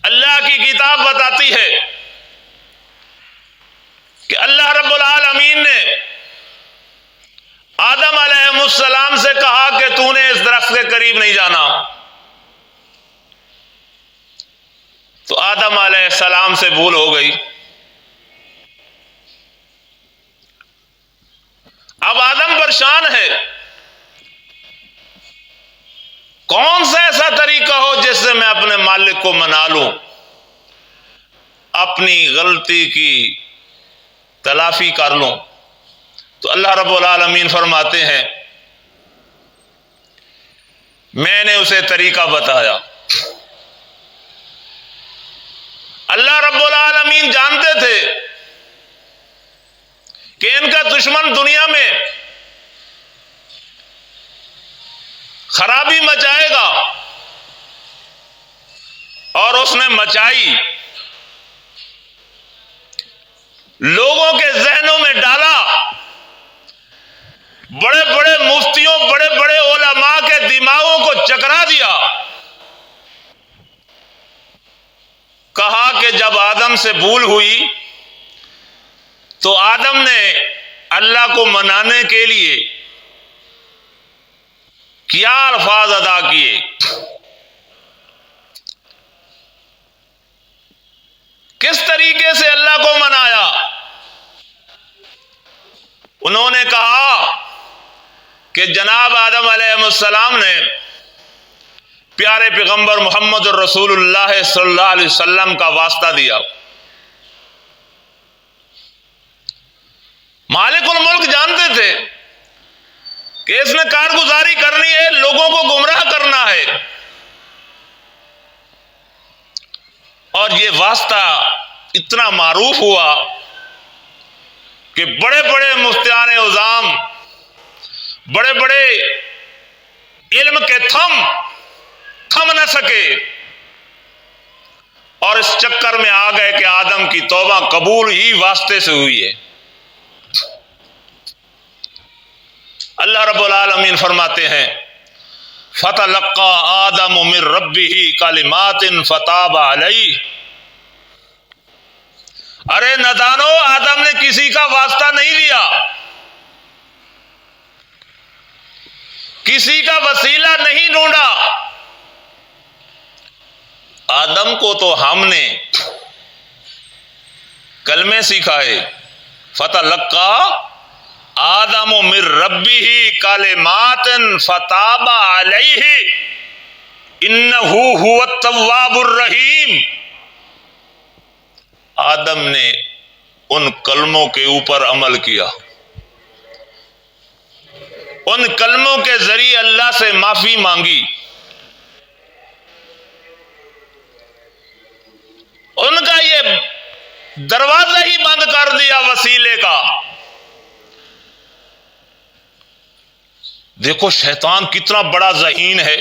اللہ کی کتاب بتاتی ہے کہ اللہ رب العالمین نے آدم علیہ السلام سے کہا کہ تو نے اس درخت کے قریب نہیں جانا، تو آدم علیہ السلام سے بھول ہو گئی۔ اب آدم پریشان ہے، کون سا ایسا طریقہ ہو جس سے میں اپنے مالک کو منا لوں، اپنی غلطی کی تلافی کر لوں۔ تو اللہ رب العالمین فرماتے ہیں میں نے اسے طریقہ بتایا۔ اللہ رب العالمین جانتے تھے کہ ان کا دشمن دنیا میں خرابی مچائے گا، اور اس نے مچائی، لوگوں کے ذہنوں میں ڈالا، بڑے بڑے مفتیوں، بڑے بڑے علماء کے دماغوں کو چکرا دیا۔ کہا کہ جب آدم سے بھول ہوئی تو آدم نے اللہ کو منانے کے لیے کیا الفاظ ادا کیے، کس طریقے سے اللہ کو منایا۔ انہوں نے کہا کہ جناب آدم علیہ السلام نے پیارے پیغمبر محمد الرسول اللہ صلی اللہ علیہ وسلم کا واسطہ دیا۔ مالک الملک جانتے تھے کہ اس نے کارگزاری کرنی ہے، لوگوں کو گمراہ کرنا ہے، اور یہ واسطہ اتنا معروف ہوا کہ بڑے بڑے مفتیان عظام، بڑے بڑے علم کے تھم نہ سکے، اور اس چکر میں آ گئے کہ آدم کی توبہ قبول ہی واسطے سے ہوئی ہے۔ اللہ رب العالمین فرماتے ہیں فَتَلَقَّى آدَمُ مِن رَبِّهِ كَلِمَاتٍ فَتَابَ عَلَيْهِ۔ ارے نادانو، آدم نے کسی کا واسطہ نہیں لیا، کسی کا وسیلہ نہیں ڈھونڈا، آدم کو تو ہم نے کلمے سکھائے۔ فَتَلَقَّى آدم من ربه کلمات فتاب علیہ انہ هو التواب الرحیم۔ آدم نے ان کلموں کے اوپر عمل کیا، ان کلموں کے ذریعے اللہ سے معافی مانگی، ان کا یہ دروازہ ہی بند کر دیا وسیلے کا۔ دیکھو شیطان کتنا بڑا ذہین ہے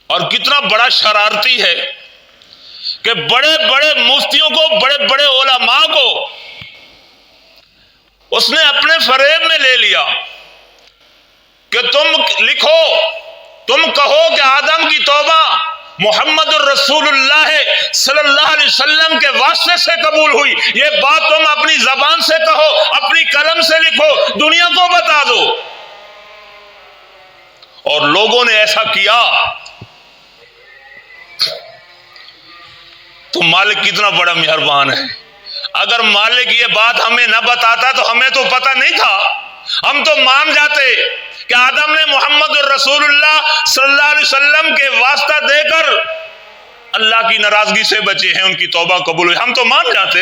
اور کتنا بڑا شرارتی ہے کہ بڑے بڑے مفتیوں کو، بڑے بڑے علماء کو اس نے اپنے فریب میں لے لیا کہ تم لکھو، تم کہو کہ آدم کی توبہ محمد الرسول اللہ صلی اللہ علیہ وسلم کے واسطے سے قبول ہوئی، یہ بات تم اپنی زبان سے کہو، اپنی قلم سے لکھو، دنیا کو بتا دو۔ اور لوگوں نے ایسا کیا۔ تو مالک کتنا بڑا مہربان ہے، اگر مالک یہ بات ہمیں نہ بتاتا تو ہمیں تو پتہ نہیں تھا، ہم تو مان جاتے کہ آدم نے محمد الرسول اللہ صلی اللہ علیہ وسلم کے واسطہ دے کر اللہ کی ناراضگی سے بچے ہیں، ان کی توبہ قبول ہوئی، ہم تو مان جاتے۔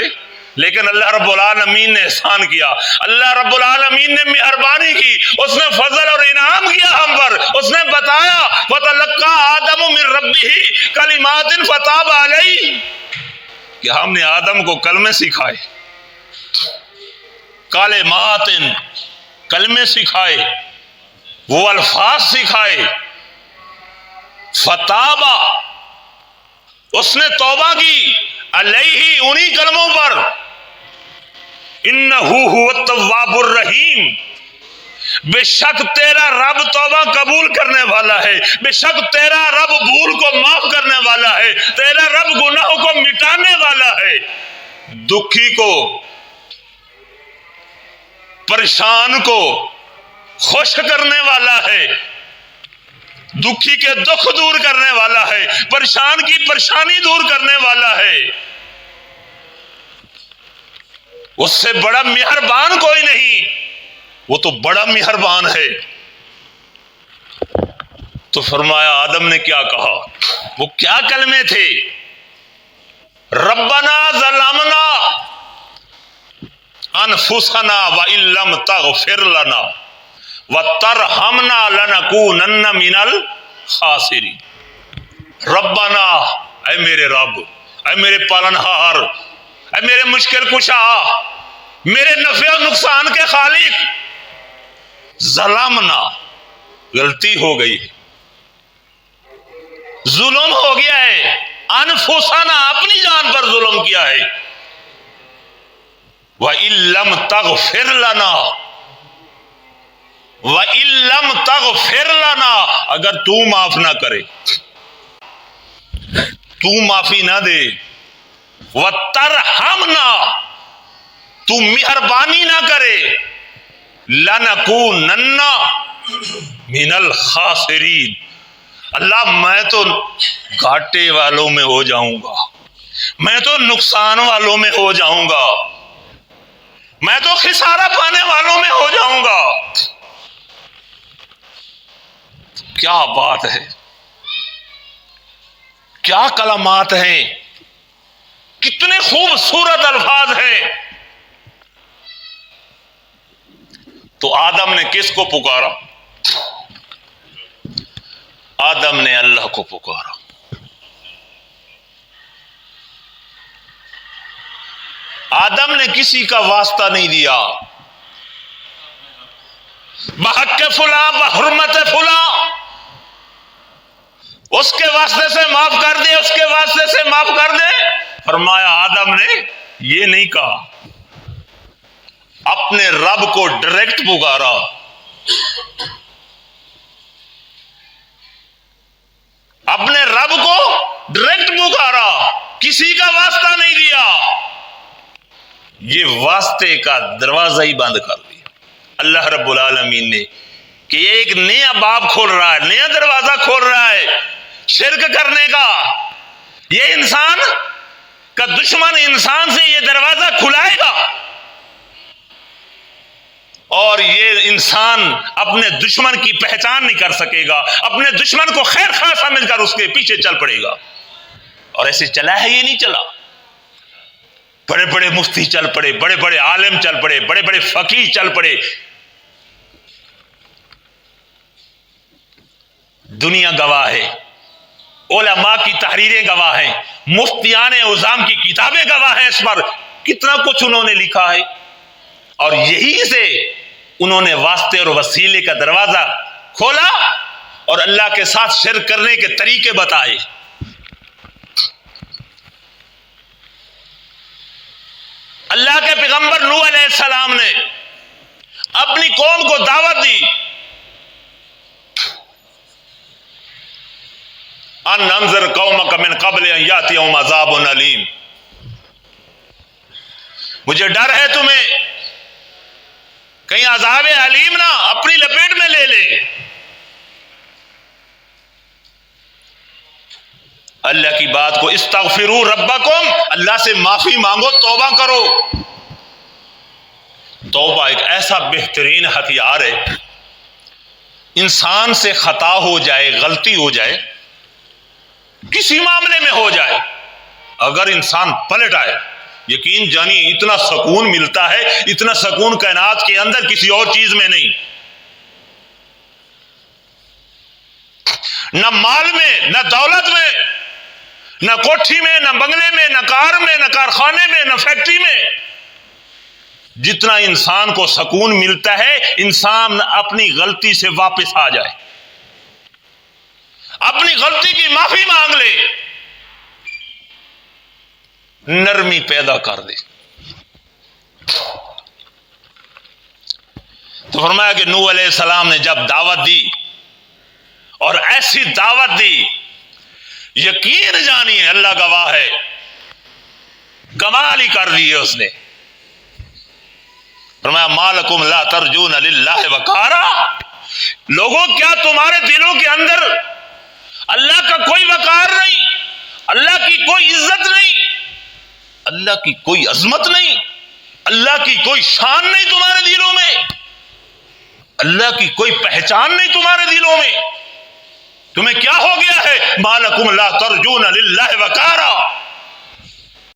لیکن اللہ رب العالمین نے احسان کیا، اللہ رب العالمین نے مہربانی کی، اس نے فضل اور انعام کیا ہم پر، اس نے بتایا وَتَلَقَّى آدَمُ مِن رَبِّهِ كَلِمَاتٍ فَتَابَ عَلَيْهِ، کہ ہم نے آدم کو کلمے سکھائے، کلمات، کلمے سکھائے، وہ الفاظ سکھائے، فتابہ، اس نے توبہ کی، علیہ، انہی کلموں پر، انہ هو التواب الرحیم، بے شک تیرا رب توبہ قبول کرنے والا ہے، بے شک تیرا رب بھول کو معاف کرنے والا ہے، تیرا رب گناہوں کو مٹانے والا ہے، دکھی کو، پریشان کو خوش کرنے والا ہے، دکھی کے دکھ دور کرنے والا ہے، پریشان کی پریشانی دور کرنے والا ہے، اس سے بڑا مہربان کوئی نہیں، وہ تو بڑا مہربان ہے۔ تو فرمایا آدم نے کیا کہا، وہ کیا کلمے تھے؟ ربنا ظلمنا انفسنا وان لم تغفر لنا وترحمنا لنکونن من الخاسرین۔ ربنا، اے میرے رب، اے میرے پالنہار، اے میرے مشکل کشا، میرے نفع و نقصان کے خالق، ظلمنا، غلطی ہو گئی ہے، ظلم ہو گیا ہے، انفسنا، اپنی جان پر ظلم کیا ہے، وَإِن لَّمْ تَغْفِرْ لَنَا، وَإِن لَّمْ تَغْفِرْ لَنَا، اگر تو معاف نہ کرے، تو معافی نہ دے، وَتَرْحَمْنَا، تو مہربانی نہ کرے، لَنَكُونَنَّ مِنَ الْخَاسِرِينَ، اللہ میں تو گھاٹے والوں میں ہو جاؤں گا، میں تو نقصان والوں میں ہو جاؤں گا، میں تو خسارہ پانے والوں میں ہو جاؤں گا۔ کیا بات ہے، کیا کلمات ہیں، کتنے خوبصورت الفاظ ہیں۔ تو آدم نے کس کو پکارا؟ آدم نے اللہ کو پکارا۔ آدم نے کسی کا واسطہ نہیں دیا، بحق فلاں، بحرمت فلاں، اس کے واسطے سے معاف کر دے، اس کے واسطے سے معاف کر دے۔ فرمایا آدم نے یہ نہیں کہا، اپنے رب کو ڈائریکٹ پکارا۔ اپنے رب کو ڈائریکٹ پکارا، کسی کا واسطہ نہیں دیا، یہ واسطے کا دروازہ ہی بند کر دیا اللہ رب العالمین نے، کہ یہ ایک نیا باب کھول رہا ہے، نیا دروازہ کھول رہا ہے شرک کرنے کا۔ یہ انسان کا دشمن انسان سے یہ دروازہ کھلائے گا، اور یہ انسان اپنے دشمن کی پہچان نہیں کر سکے گا، اپنے دشمن کو خیر خواہ سمجھ کر اس کے پیچھے چل پڑے گا۔ اور ایسے چلا ہے، یہ نہیں چلا، بڑے بڑے مفتی چل پڑے، بڑے بڑے عالم چل پڑے، بڑے بڑے فقیہ چل پڑے، دنیا گواہ ہے، علماء کی تحریریں گواہ ہیں، مفتیان عظام کی کتابیں گواہ ہیں، اس پر کتنا کچھ انہوں نے لکھا ہے، اور یہی سے انہوں نے واسطے اور وسیلے کا دروازہ کھولا اور اللہ کے ساتھ شرک کرنے کے طریقے بتائے۔ اللہ کے پیغمبر نوح علیہ السلام نے اپنی قوم کو دعوت دی، ان انذر قومک من قبل ان یاتیہم عذاب علیم، مجھے ڈر ہے تمہیں کہیں عذاب علیم نہ اپنی لپیٹ میں لے لے۔ اللہ کی بات کو، استغفروا ربکم، اللہ سے معافی مانگو، توبہ کرو۔ توبہ ایک ایسا بہترین ہتھیار ہے، انسان سے خطا ہو جائے، غلطی ہو جائے، کسی معاملے میں ہو جائے، اگر انسان پلٹ آئے، یقین جانی اتنا سکون ملتا ہے، اتنا سکون کائنات کے اندر کسی اور چیز میں نہیں، نہ مال میں، نہ دولت میں، نہ کوٹھی میں، نہ بنگلے میں، نہ کار میں، نہ کارخانے میں، نہ فیکٹری میں۔ جتنا انسان کو سکون ملتا ہے انسان اپنی غلطی سے واپس آ جائے، اپنی غلطی کی معافی مانگ لے، نرمی پیدا کر دے۔ تو فرمایا کہ نوح علیہ السلام نے جب دعوت دی اور ایسی دعوت دی، یقین جانیے اللہ گواہ ہے، کمال ہی کر دی ہے اس نے۔ فرمایا ما لکم لا ترجون للہ وقارا، لوگوں کیا تمہارے دلوں کے اندر اللہ کا کوئی وقار نہیں، اللہ کی کوئی عزت نہیں، اللہ کی کوئی عظمت نہیں، اللہ کی کوئی شان نہیں تمہارے دلوں میں، اللہ کی کوئی پہچان نہیں تمہارے دلوں میں؟ تمہیں کیا ہو گیا ہے؟ ما لکم لا ترجون للہ وقارا،